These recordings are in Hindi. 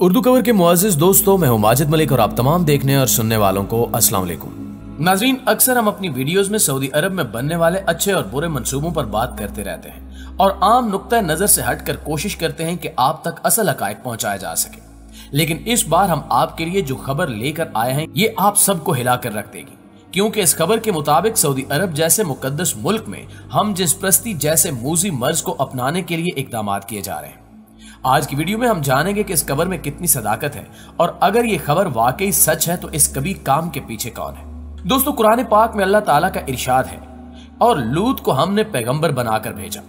उर्दू कवर के मुअज़्ज़िज़ दोस्तों, मैं हूं माजिद मलिक और आप तमाम देखने और सुनने वालों को अस्सलाम वालेकुम। नाज़रीन, अक्सर हम अपनी वीडियोस में सऊदी अरब में बनने वाले अच्छे और बुरे मंसूबों पर बात करते रहते हैं और आम नुक्ता नजर से हटकर कोशिश करते हैं कि आप तक असल हकायक पहुंचाया जा सके। लेकिन इस बार हम आपके लिए जो खबर लेकर आए हैं ये आप सबको हिलाकर रख देगी, क्योंकि इस खबर के मुताबिक सऊदी अरब जैसे मुकद्दस मुल्क में हम जिसप्रस्ती जैसे मूजी मर्ज को अपनाने के लिए इकदाम किए जा रहे हैं। आज की वीडियो में हम जानेंगे कि इस खबर में कितनी सदाकत है और अगर ये खबर वाकई सच है तो इस कभी काम के पीछे कौन है। दोस्तों, कुरान पाक में अल्लाह ताला का इरशाद है, और लूत को हमने पैगंबर बनाकर भेजा।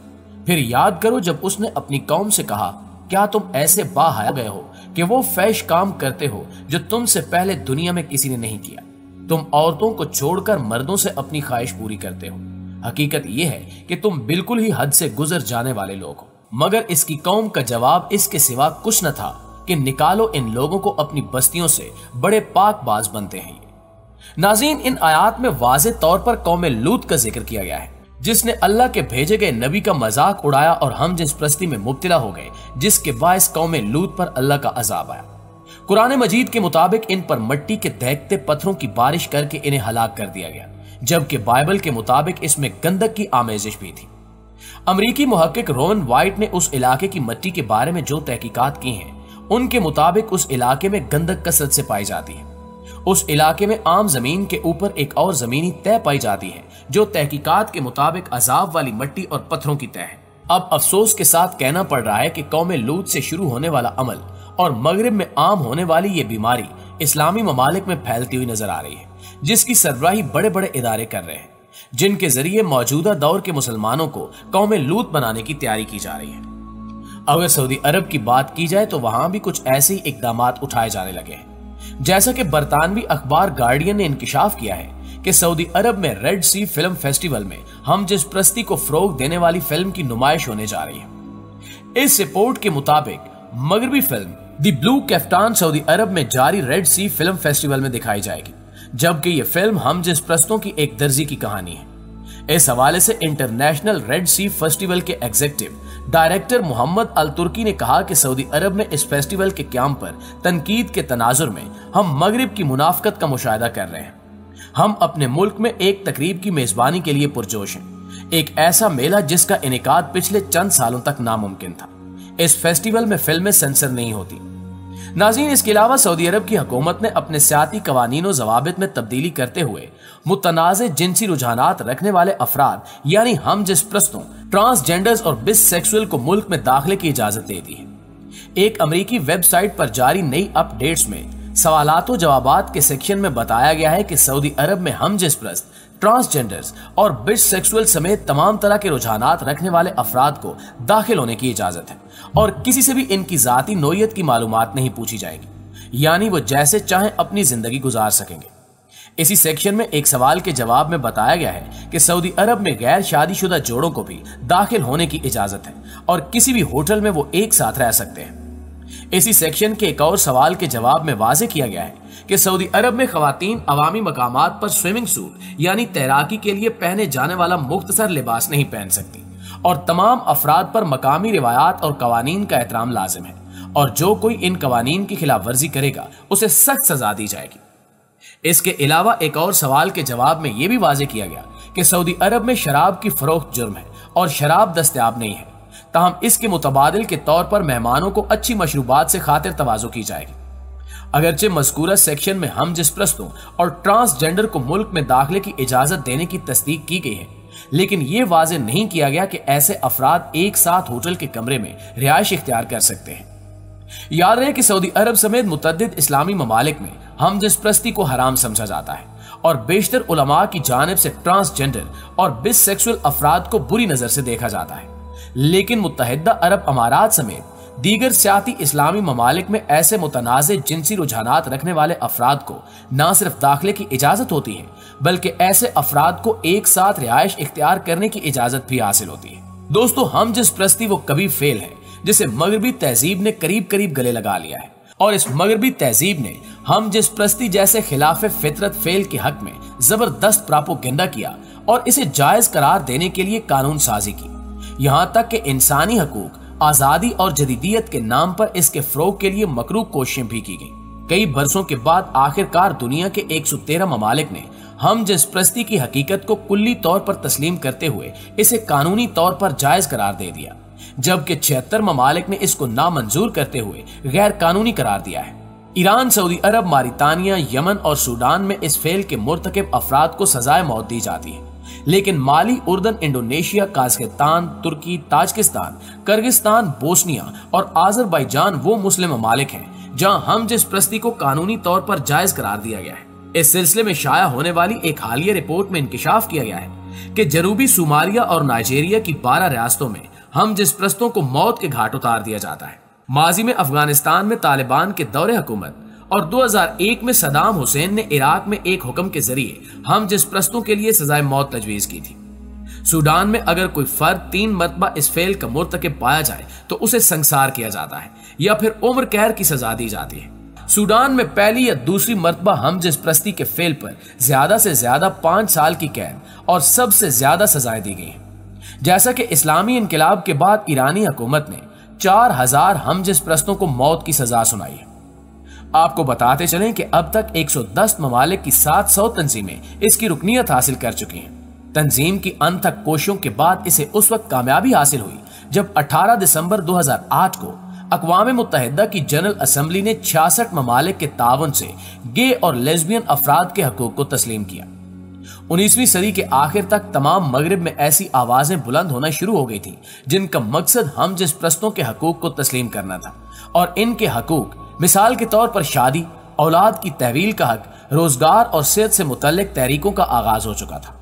फिर याद करो जब उसने अपनी कौम से कहा, क्या तुम ऐसे बाहया गए हो कि वो फैश काम करते हो जो तुमसे पहले दुनिया में किसी ने नहीं किया। तुम औरतों को छोड़कर मर्दों से अपनी ख्वाहिश पूरी करते हो। हकीकत यह है कि तुम बिल्कुल ही हद से गुजर जाने वाले लोग हो। मगर इसकी कौम का जवाब इसके सिवा कुछ न था कि निकालो इन लोगों को अपनी बस्तियों से, बड़े पाकबाज बनते हैं। नाज़रीन, इन आयात में वाज़े तौर पर कौम लूत का जिक्र किया गया है, जिसने अल्लाह के भेजे गए नबी का मजाक उड़ाया और हम जिसप्रस्ती में मुब्तला हो गए, जिसके बायस कौम लूत पर अल्लाह का अजाब आया। कुरान मजीद के मुताबिक इन पर मिट्टी के दहकते पत्थरों की बारिश करके इन्हें हलाक कर दिया गया, जबकि बाइबल के मुताबिक इसमें गंधक की आमेजिश भी थी। अमरीकी मुहक्किक रोवन वाइट ने उस इलाके की मिट्टी के बारे में जो तहकीकात की हैं, उनके मुताबिक उस इलाके में गंधक कसरत से पाई जाती है। उस इलाके में आम जमीन के ऊपर एक और जमीनी तह पाई जाती है जो तहकीकात के मुताबिक अजाब वाली मिट्टी और पत्थरों की तह है। अब अफसोस के साथ कहना पड़ रहा है कि कौम लूत से शुरू होने वाला अमल और मगरिब में आम होने वाली ये बीमारी इस्लामी ममालिक में फैलती हुई नजर आ रही है, जिसकी सरबराही बड़े बड़े इदारे कर रहे हैं, जिनके जरिए मौजूदा दौर के मुसलमानों को कौम लूत बनाने की तैयारी की जा रही है। अगर सऊदी अरब की बात की जाए तो वहां भी कुछ ऐसे ही इकदामात उठाए जाने लगे हैं। जैसा कि बरतानवी अखबार गार्डियन ने इंकिशाफ किया है कि सऊदी अरब में रेड सी फिल्म फेस्टिवल में हम जिसप्रस्ती को फरोग देने वाली फिल्म की नुमाइश होने जा रही है। इस रिपोर्ट के मुताबिक मगरबी फिल्म द ब्लू कैफ्टान सऊदी अरब में जारी रेड सी फिल्म फेस्टिवल में दिखाई जाएगी, जबकि यह फिल्म हम जिसप्रस्तों की एक दर्जी की कहानी है। इस हवाले से इंटरनेशनल रेड सी फेस्टिवल के एग्जीक्यूटिव डायरेक्टर मोहम्मद अल तुर्की ने कहा कि सऊदी अरब में इस फेस्टिवल के क्याम पर तनकीद के तनाजुर में हम मगरिब की मुनाफकत का मुशाहिदा कर रहे हैं। हम अपने मुल्क में एक तकरीब की मेजबानी के लिए पुरजोश हैं, एक ऐसा मेला जिसका इनेकाद पिछले चंद सालों तक नामुमकिन था। इस फेस्टिवल में फिल्में सेंसर नहीं होती। नाज़रीन, इसके अलावा सऊदी अरब की हुकूमत ने अपने सियासी कवानीन और जवाबित में तब्दीली करते हुए मुतनाज़े जिनसी रुझानात रखने वाले अफराद यानी हम जिसप्रस्तों, ट्रांसजेंडर्स और बिसेक्सुअल को मुल्क में दाखिले की इजाजत दे दी है। एक अमरीकी वेबसाइट पर जारी नई अपडेट्स में सवालात जवाबात के सेक्शन में बताया गया है कि सऊदी अरब में हम जिसप्रस्त, ट्रांसजेंडर्स और बिसेक्सुअल समेत तमाम तरह के रुझानात रखने वाले अफराद को दाखिल होने की इजाजत है और किसी से भी इनकी जाती नोयत की मालूमात नहीं पूछी जाएगी, यानी वो जैसे चाहें अपनी जिंदगी गुजार सकेंगे। इसी सेक्शन में एक सवाल के जवाब में बताया गया है कि सऊदी अरब में गैर शादीशुदा जोड़ों को भी दाखिल होने की इजाजत है और किसी भी होटल में वो एक साथ रह सकते हैं। इसी सेक्शन के एक और सवाल के जवाब में वाजे किया गया है कि सऊदी अरब में खवातीन अवामी मकामात पर स्विमिंग सूट यानी तैराकी के लिए पहने जाने वाला मुख्तसर लिबास नहीं पहन सकती और तमाम अफराद पर मकामी रिवायात और कवानीन का एहतराम लाजिम है और जो कोई इन कवानीन की खिलाफ वर्जी करेगा उसे सख्त सजा दी जाएगी। इसके अलावा एक और सवाल के जवाब में यह भी वाजे किया गया कि सऊदी अरब में शराब की फरोख्त जुर्म है और शराब दस्तयाब नहीं है, ताहम इसके मुतबादिल के तौर पर मेहमानों को अच्छी मशरूबात से खातिर तवाज़ो की जाएगी। अगरचे मज़कूरा सेक्शन में हम जिसप्रस्तों और ट्रांसजेंडर को मुल्क में दाखिले की इजाजत देने की तस्दीक की गई है, लेकिन यह वाजे नहीं किया गया कि ऐसे अफराद एक साथ होटल के कमरे में रिहाइश इख्तियार कर सकते हैं। याद रहे कि सऊदी अरब समेत मुतअद्दिद इस्लामी ममालिक में हम जिसप्रस्ती को हराम समझा जाता है और बेशतर उलमा की जानिब से ट्रांसजेंडर और बिसेक्सुअल अफराद को बुरी नजर से देखा जाता है। लेकिन मुत्तहिदा अरब अमारात समेत दीगर सियाती इस्लामी ममालिक में ऐसे मुतनाज़े जिनसी रुझानात रखने वाले अफराद को न सिर्फ दाखिले की इजाजत होती है बल्कि ऐसे अफराद को एक साथ रिहाइश इख्तियार करने की इजाजत भी हासिल होती है। दोस्तों, हम जिसप्रस्ती वो कभी फेल है जिसे मगरबी तहजीब ने करीब करीब गले लगा लिया है और इस मगरबी तहजीब ने हम जिसप्रस्ती जैसे खिलाफ फितरत फेल के हक में जबरदस्त प्रापोगेंडा किया और इसे जायज करार देने के लिए कानून साजी की। यहाँ तक कि इंसानी हकूक आजादी और जदीदियत के नाम पर इसके फरोग के लिए मकरूह कोशिशें भी की गई। कई बरसों के बाद आखिरकार दुनिया के 113 ममालिक ने हम जिन्सपरस्ती की हकीकत को कुल्ली तौर पर तस्लीम करते हुए इसे कानूनी तौर पर जायज करार दे दिया, जबकि 76 ममालिक ने इसको नामंजूर करते हुए गैर कानूनी करार दिया है। ईरान, सऊदी अरब, मारितानिया, यमन और सूडान में इस फेल के मुर्तकिब अफराद को सजाए मौत दी जाती है, लेकिन माली, उर्दन, इंडोनेशिया, काज़ाकिस्तान, तुर्की, ताजिकिस्तान, किर्गिस्तान, बोस्निया और आज़रबाईजान वो मुस्लिम ममालिक हैं जहां हम जिन्सपरस्ती को कानूनी तौर पर जायज करार दिया गया है। इस सिलसिले में शाया होने वाली एक हालिया रिपोर्ट में इंकिशाफ किया गया है कि जनूबी सोमालिया और नाइजीरिया की 12 रियासतों में हम जिन्सपरस्तों को मौत के घाट उतार दिया जाता है। माजी में अफगानिस्तान में तालिबान के दौरे हुकूमत और 2001 में सदाम हुसैन ने इराक में एक हुक्म के जरिए हम जिन्सपरस्तों के लिए सजाए मौत तजवीज की थी। सूडान में अगर कोई फर्द 3 मरतबा इस फेल का मुर्तकिब पाया जाए तो उसे संसार किया जाता है या फिर उम्र कैद की सजा दी जाती है। सूडान में पहली या दूसरी मरतबा हम जिन्सपरस्ती के फेल पर ज्यादा से ज्यादा 5 साल की कैद और सबसे ज्यादा सजाएं दी गई हैं। जैसा कि इस्लामी इनकलाब के बाद ईरानी हुकूमत ने 4000 हम जिन्सपरस्तों को मौत की सजा सुनाई है। आपको बताते चलें कि अब तक 110 ममालिक की 700 तंजीमें इसकी रुकनियत हासिल कर चुकी हैं। तंजीम की अनथक कोशिशों के बाद इसे उस वक्त कामयाबी हासिल हुई जब 18 दिसंबर 2008 को अक़वाम मुत्तहिदा की जनरल असेंबली ने 66 ममालिक के तावन से गे और लेस्बियन अफराद के हकूक को तस्लीम किया। 19वीं सदी के आखिर तक तमाम मगरिब में ऐसी आवाजें बुलंद होना शुरू हो गई थी जिनका मकसद हम जिन्सपरस्तों के हकूक को तस्लीम करना था और इनके हकूक मिसाल के तौर पर शादी, औलाद की तहवील का हक, रोजगार और सेहत से मुतल्लिक तहरीकों का आगाज हो चुका था।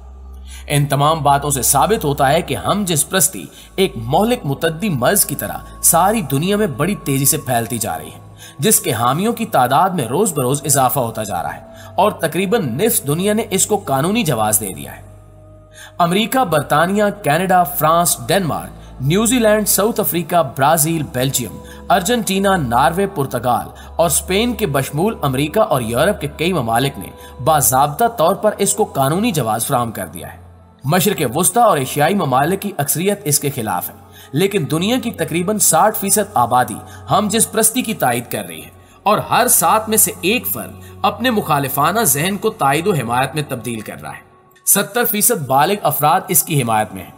इन तमाम बातों से साबित होता है कि हम जिन्सपरस्ती एक मोहलिक मुतद्दी मर्ज की तरह सारी दुनिया में बड़ी तेजी से फैलती जा रही है, जिसके हामियों की तादाद में रोज बरोज इजाफा होता जा रहा है और तकरीबन निफ्स दुनिया ने इसको कानूनी जवाज दे दिया है। अमेरिका, बरतानिया, Canada, France, Denmark, New Zealand, south Africa, Brazil, Belgium, Argentina, Norway, पुर्तगाल और स्पेन के बशमूल अमेरिका और यूरोप के कई ममालिक ने बाज़ाब्ता तौर पर इसको कानूनी जवाज फराहम कर दिया है। मशरिक़ वुस्ता और एशियाई ममालिक की अक्सरियत इसके खिलाफ है, लेकिन दुनिया की तकरीबन 60% आबादी हम जिन्सपरस्ती की तायद कर रही है और हर 7 में से एक फर्द अपने मुखालिफाना जहन को तायद व हिमायत में तब्दील कर रहा है। 70% बालिग अफराद इसकी हिमायत में है।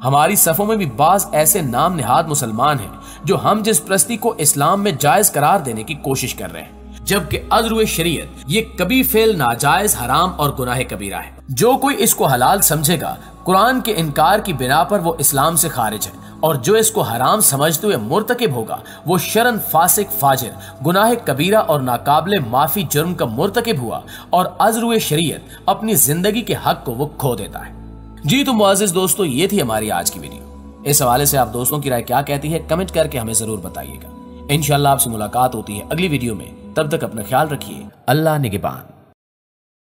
हमारी सफ़ों में भी बाज ऐसे नाम निहाद मुसलमान हैं जो हम जिन्सपरस्ती को इस्लाम में जायज करार देने की कोशिश कर रहे हैं, जबकि अज़रुए शरीयत ये कभी फेल, नाजायज, हराम और गुनाह कबीरा है। जो कोई इसको हलाल समझेगा कुरान के इनकार की बिना पर वो इस्लाम से खारिज है, और जो इसको हराम समझते हुए मुर्तकिब होगा वो शरन, फासिक, फाजिर, गुनाह कबीरा और नाकाबिले माफी जुर्म का मुर्तकिब हुआ और अज़रुए शरीयत अपनी जिंदगी के हक को वो खो देता है। जी तो मुअज़्ज़िज़ दोस्तों, ये थी हमारी आज की वीडियो। इस हवाले से आप दोस्तों की राय क्या कहती है कमेंट करके हमें जरूर बताइएगा। इंशाअल्लाह आपसे मुलाकात होती है अगली वीडियो में। तब तक अपना ख्याल रखिए। अल्लाह निगहबान।